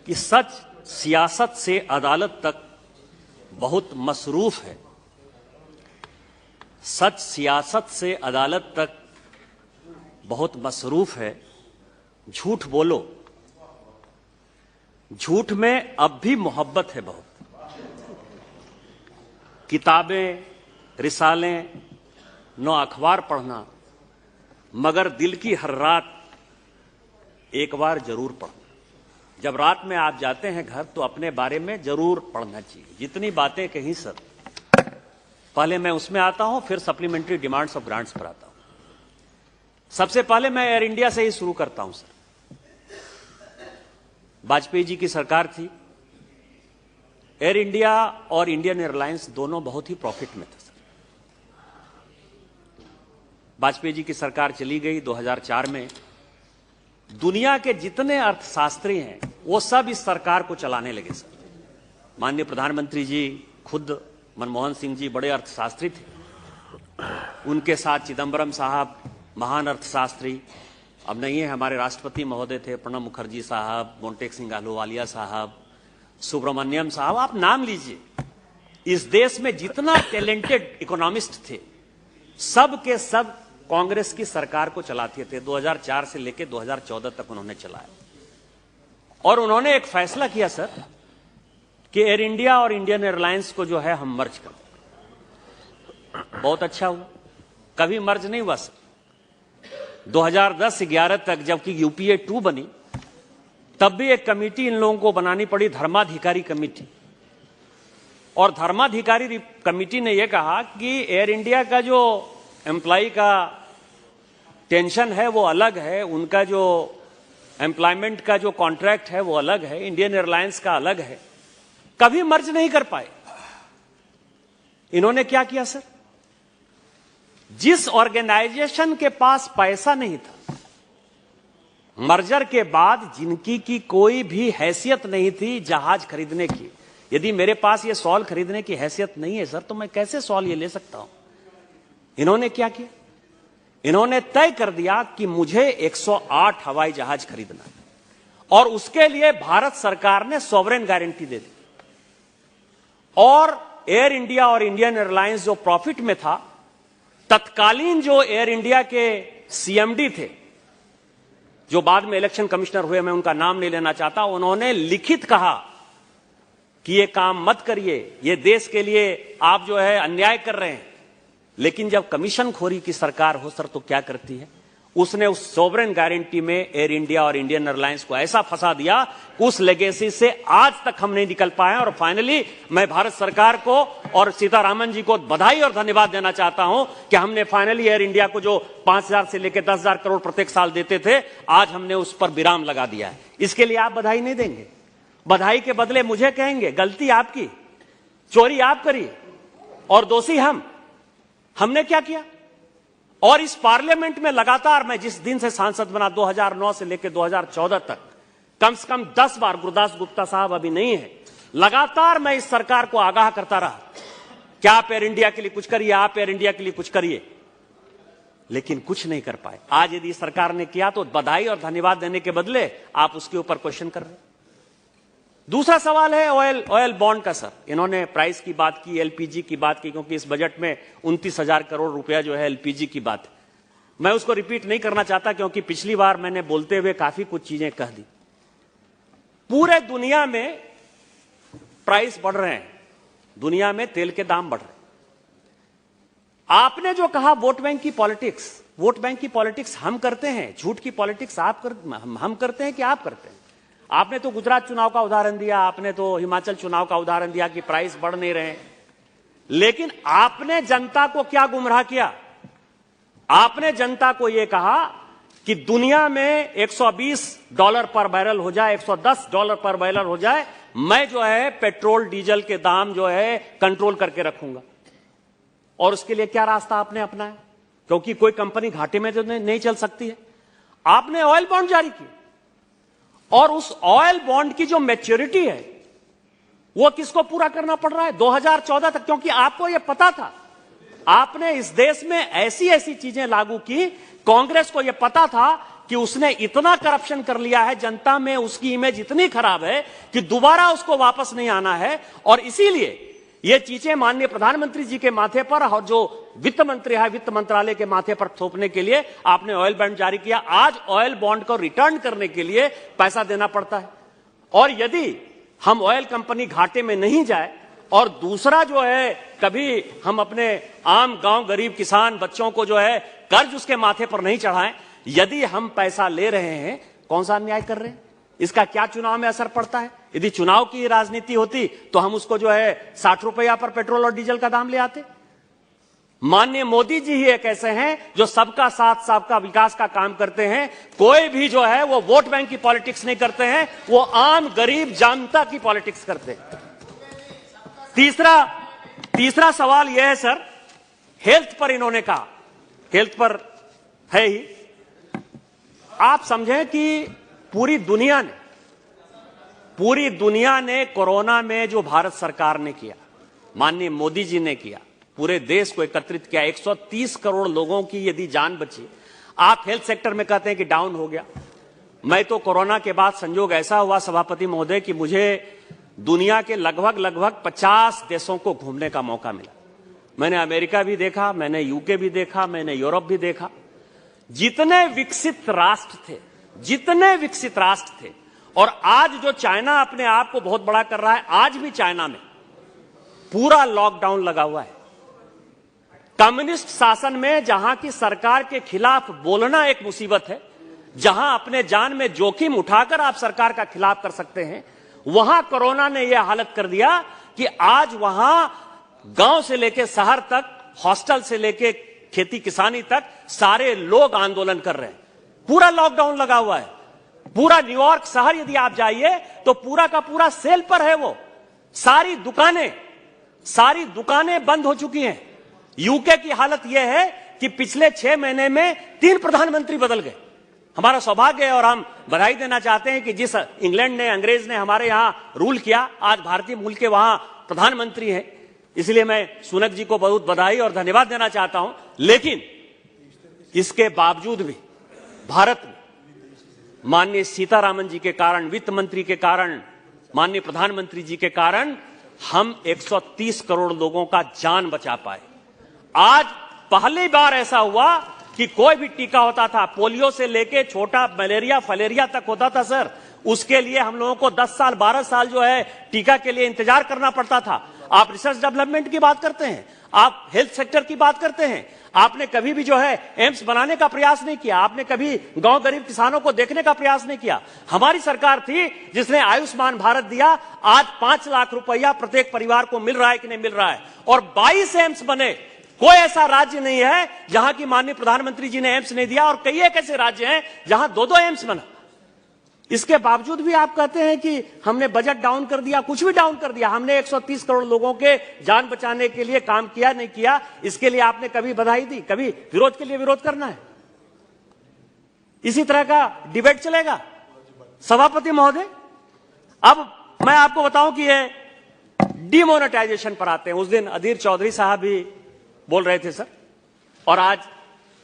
कि सच सियासत से अदालत तक बहुत मसरूफ है। सच सियासत से अदालत तक बहुत मसरूफ है। झूठ बोलो, झूठ में अब भी मोहब्बत है बहुत। किताबें, रिसालें, नौ अखबार पढ़ना, मगर दिल की हर रात एक बार जरूर पढ़ना। जब रात में आप जाते हैं घर तो अपने बारे में जरूर पढ़ना चाहिए। जितनी बातें कहीं सर, पहले मैं उसमें आता हूं, फिर सप्लीमेंट्री डिमांड्स ऑफ ग्रांट्स पर आता हूं। सबसे पहले मैं एयर इंडिया से ही शुरू करता हूं सर। वाजपेयी जी की सरकार थी। एयर इंडिया और इंडियन एयरलाइंस दोनों बहुत ही प्रॉफिट में थे सर। वाजपेयी जी की सरकार चली गई 2004 में। दुनिया के जितने अर्थशास्त्री हैं वो सब इस सरकार को चलाने लगे सर। माननीय प्रधानमंत्री जी खुद मनमोहन सिंह जी बड़े अर्थशास्त्री थे। उनके साथ चिदंबरम साहब महान अर्थशास्त्री, अब नहीं है, हमारे राष्ट्रपति महोदय थे, प्रणब मुखर्जी साहब, मोंटेक सिंह अहलूवालिया साहब, सुब्रमण्यम साहब, आप नाम लीजिए। इस देश में जितना टैलेंटेड इकोनॉमिस्ट थे सब के सब कांग्रेस की सरकार को चलाते थे। 2004 से लेकर 2014 तक उन्होंने चलाया। और उन्होंने एक फैसला किया सर कि एयर इंडिया और इंडियन एयरलाइंस को जो है हम मर्ज कर दें। बहुत अच्छा हुआ। कभी मर्ज नहीं हुआ सर। 2010-11 तक जबकि यूपीए 2 बनी तब भी एक कमेटी इन लोगों को बनानी पड़ी, धर्माधिकारी कमेटी। और धर्माधिकारी कमेटी ने यह कहा कि एयर इंडिया का जो एम्प्लॉय का टेंशन है वो अलग है, उनका जो एम्प्लॉयमेंट का जो कॉन्ट्रैक्ट है वो अलग है, इंडियन एयरलाइंस का अलग है। कभी मर्ज नहीं कर पाए। इन्होंने क्या किया सर? जिस ऑर्गेनाइजेशन के पास पैसा नहीं था, मर्जर के बाद जिनकी की कोई भी हैसियत नहीं थी जहाज खरीदने की, यदि मेरे पास ये सॉल खरीदने की हैसियत नहीं है सर तो मैं कैसे सॉल ये ले सकता हूं? इन्होंने क्या किया? इन्होंने तय कर दिया कि मुझे 108 हवाई जहाज खरीदना है और उसके लिए भारत सरकार ने सॉवरेन गारंटी दे दी। और एयर इंडिया और इंडियन एयरलाइंस जो प्रॉफिट में था, तत्कालीन जो एयर इंडिया के सीएमडी थे, जो बाद में इलेक्शन कमिश्नर हुए, मैं उनका नाम नहीं लेना चाहता, उन्होंने लिखित कहा कि ये काम मत करिए, ये देश के लिए आप जो है अन्याय कर रहे हैं। लेकिन जब कमीशन खोरी की सरकार हो सर तो क्या करती है? उसने उस सॉवरेन गारंटी में एयर इंडिया और इंडियन एयरलाइंस को ऐसा फंसा दिया, उस लेगेसी से आज तक हम नहीं निकल पाए। और फाइनली मैं भारत सरकार को और सीतारामन जी को बधाई और धन्यवाद देना चाहता हूं कि हमने फाइनली एयर इंडिया को जो 5,000 से लेकर 10,000 करोड़ प्रत्येक साल देते थे, आज हमने उस पर विराम लगा दिया है। इसके लिए आप बधाई नहीं देंगे, बधाई के बदले मुझे कहेंगे गलती आपकी, चोरी आप करिए और दोषी हम। हमने क्या किया? और इस पार्लियामेंट में लगातार, मैं जिस दिन से सांसद बना 2009 से लेकर 2014 तक, कम से कम 10 बार, गुरदास गुप्ता साहब अभी नहीं है, लगातार मैं इस सरकार को आगाह करता रहा कि आप एयर इंडिया के लिए कुछ करिए, आप एयर इंडिया के लिए कुछ करिए, लेकिन कुछ नहीं कर पाए। आज यदि सरकार ने किया तो बधाई और धन्यवाद देने के बदले आप उसके ऊपर क्वेश्चन कर रहे हैं। दूसरा सवाल है ऑयल बॉन्ड का सर। इन्होंने प्राइस की बात की, एलपीजी की बात की, क्योंकि इस बजट में 29,000 करोड़ रुपया जो है एलपीजी की बात है। मैं उसको रिपीट नहीं करना चाहता क्योंकि पिछली बार मैंने बोलते हुए काफी कुछ चीजें कह दी। पूरे दुनिया में प्राइस बढ़ रहे हैं, दुनिया में तेल के दाम बढ़ रहे हैं। आपने जो कहा वोट बैंक की पॉलिटिक्स, वोट बैंक की पॉलिटिक्स हम करते हैं, झूठ की पॉलिटिक्स हम करते हैं कि आप करते हैं? आपने तो गुजरात चुनाव का उदाहरण दिया, आपने तो हिमाचल चुनाव का उदाहरण दिया कि प्राइस बढ़ नहीं रहे, लेकिन आपने जनता को क्या गुमराह किया? आपने जनता को यह कहा कि दुनिया में $120 पर बैरल हो जाए, $110 पर बैरल हो जाए, मैं जो है पेट्रोल डीजल के दाम जो है कंट्रोल करके रखूंगा। और उसके लिए क्या रास्ता आपने अपनाया? क्योंकि कोई कंपनी घाटे में तो नहीं चल सकती है, आपने ऑयल बॉन्ड जारी किए। और उस ऑयल बॉन्ड की जो मैच्योरिटी है वो किसको पूरा करना पड़ रहा है? 2014 तक, क्योंकि आपको यह पता था। आपने इस देश में ऐसी ऐसी चीजें लागू की, कांग्रेस को यह पता था कि उसने इतना करप्शन कर लिया है, जनता में उसकी इमेज इतनी खराब है कि दोबारा उसको वापस नहीं आना है। और इसीलिए ये चीजें माननीय प्रधानमंत्री जी के माथे पर और जो वित्त मंत्री है वित्त मंत्रालय के माथे पर थोपने के लिए आपने ऑयल बॉन्ड जारी किया। आज ऑयल बॉन्ड को रिटर्न करने के लिए पैसा देना पड़ता है, और यदि हम ऑयल कंपनी घाटे में नहीं जाए और दूसरा जो है कभी हम अपने आम गांव गरीब किसान बच्चों को जो है कर्ज उसके माथे पर नहीं चढ़ाएं, यदि हम पैसा ले रहे हैं कौन सा अन्याय कर रहे हैं? इसका क्या चुनाव में असर पड़ता है? यदि चुनाव की राजनीति होती तो हम उसको जो है 60 रुपया पर पेट्रोल और डीजल का दाम ले आते। माननीय मोदी जी ही एक ऐसे हैं जो सबका साथ सबका विकास का काम करते हैं। कोई भी जो है वो वोट बैंक की पॉलिटिक्स नहीं करते हैं, वो आम गरीब जनता की पॉलिटिक्स करते हैं। तीसरा सवाल यह है सर, हेल्थ पर इन्होंने कहा, हेल्थ पर है ही। आप समझें कि पूरी दुनिया ने कोरोना में जो भारत सरकार ने किया, माननीय मोदी जी ने किया, पूरे देश को एकत्रित किया, 130 करोड़ लोगों की यदि जान बची। आप हेल्थ सेक्टर में कहते हैं कि डाउन हो गया। मैं तो कोरोना के बाद संजोग ऐसा हुआ सभापति महोदय कि मुझे दुनिया के लगभग 50 देशों को घूमने का मौका मिला। मैंने अमेरिका भी देखा, मैंने यूके भी देखा, मैंने यूरोप भी देखा। जितने विकसित राष्ट्र थे और आज जो चाइना अपने आप को बहुत बड़ा कर रहा है, आज भी चाइना में पूरा लॉकडाउन लगा हुआ है। कम्युनिस्ट शासन में जहां की सरकार के खिलाफ बोलना एक मुसीबत है, जहां अपने जान में जोखिम उठाकर आप सरकार का खिलाफ कर सकते हैं, वहां कोरोना ने यह हालत कर दिया कि आज वहां गांव से लेकर शहर तक, हॉस्टल से लेकर खेती किसानी तक सारे लोग आंदोलन कर रहे हैं। पूरा लॉकडाउन लगा हुआ है। पूरा न्यूयॉर्क शहर यदि आप जाइए तो पूरा का पूरा सेल पर है वो। सारी दुकानें बंद हो चुकी हैं। यूके की हालत यह है कि पिछले 6 महीने में 3 प्रधानमंत्री बदल गए। हमारा सौभाग्य है और हम बधाई देना चाहते हैं कि जिस इंग्लैंड ने, अंग्रेज ने हमारे यहां रूल किया, आज भारतीय मूल के वहां प्रधानमंत्री हैं। इसलिए मैं सुनक जी को बहुत बधाई और धन्यवाद देना चाहता हूं। लेकिन इसके बावजूद भी भारत में माननीय सीतारामन जी के कारण, वित्त मंत्री के कारण, माननीय प्रधानमंत्री जी के कारण हम 130 करोड़ लोगों का जान बचा पाए। आज पहली बार ऐसा हुआ कि कोई भी टीका होता था, पोलियो से लेके छोटा मलेरिया फलेरिया तक होता था सर, उसके लिए हम लोगों को 10 साल 12 साल जो है टीका के लिए इंतजार करना पड़ता था। आप रिसर्च डेवलपमेंट की बात करते हैं, आप हेल्थ सेक्टर की बात करते हैं, आपने कभी भी जो है एम्स बनाने का प्रयास नहीं किया, आपने कभी गांव गरीब किसानों को देखने का प्रयास नहीं किया। हमारी सरकार थी जिसने आयुष्मान भारत दिया। आज 5 लाख रुपया प्रत्येक परिवार को मिल रहा है कि नहीं मिल रहा है, और 22 एम्स बने। कोई ऐसा राज्य नहीं है जहां की माननीय प्रधानमंत्री जी ने एम्स नहीं दिया, और कई एक ऐसे राज्य हैं जहां 2-2 एम्स बना। इसके बावजूद भी आप कहते हैं कि हमने बजट डाउन कर दिया। कुछ भी डाउन कर दिया, हमने 130 करोड़ लोगों के जान बचाने के लिए काम किया नहीं किया, इसके लिए आपने कभी बधाई दी, कभी विरोध के लिए विरोध करना है। इसी तरह का डिबेट चलेगा सभापति महोदय। अब मैं आपको बताऊं कि ये डिमोनेटाइजेशन पर आते हैं। उस दिन अधीर चौधरी साहब भी बोल रहे थे सर, और आज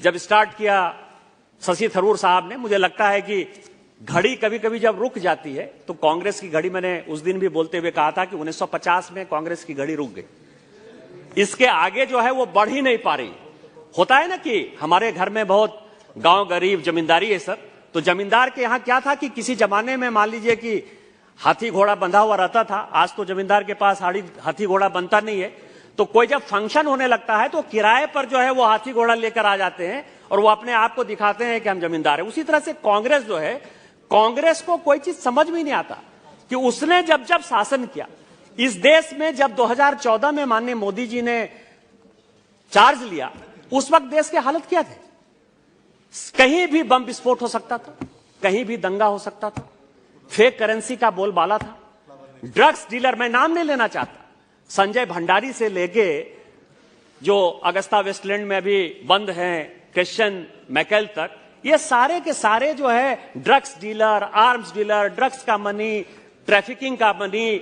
जब स्टार्ट किया शशि थरूर साहब ने, मुझे लगता है कि घड़ी कभी कभी जब रुक जाती है तो कांग्रेस की घड़ी, मैंने उस दिन भी बोलते हुए कहा था कि 1950 में कांग्रेस की घड़ी रुक गई, इसके आगे जो है वो बढ़ ही नहीं पा रही। होता है ना कि हमारे घर में बहुत गांव गरीब जमींदारी है सर, तो जमींदार के यहां क्या था कि किसी जमाने में मान लीजिए कि हाथी घोड़ा बंधा हुआ रहता था। आज तो जमींदार के पास हाथी घोड़ा बनता नहीं है, तो कोई जब फंक्शन होने लगता है तो किराए पर जो है वो हाथी घोड़ा लेकर आ जाते हैं और वो अपने आप को दिखाते हैं कि हम जमींदार हैं। उसी तरह से कांग्रेस जो है, कांग्रेस को कोई चीज समझ में नहीं आता कि उसने जब शासन किया इस देश में, जब 2014 में माननीय मोदी जी ने चार्ज लिया, उस वक्त देश के हालत क्या थे? कहीं भी बम विस्फोट हो सकता था, कहीं भी दंगा हो सकता था, फेक करेंसी का बोलबाला था, ड्रग्स डीलर, मैं नाम नहीं लेना चाहता, संजय भंडारी से लेके जो अगस्ता वेस्टलैंड में अभी बंद हैं क्रिश्चियन मैकेल तक, ये सारे के सारे जो है drugs dealer, arms dealer, drugs का मनी, ट्रैफिकिंग का मनी,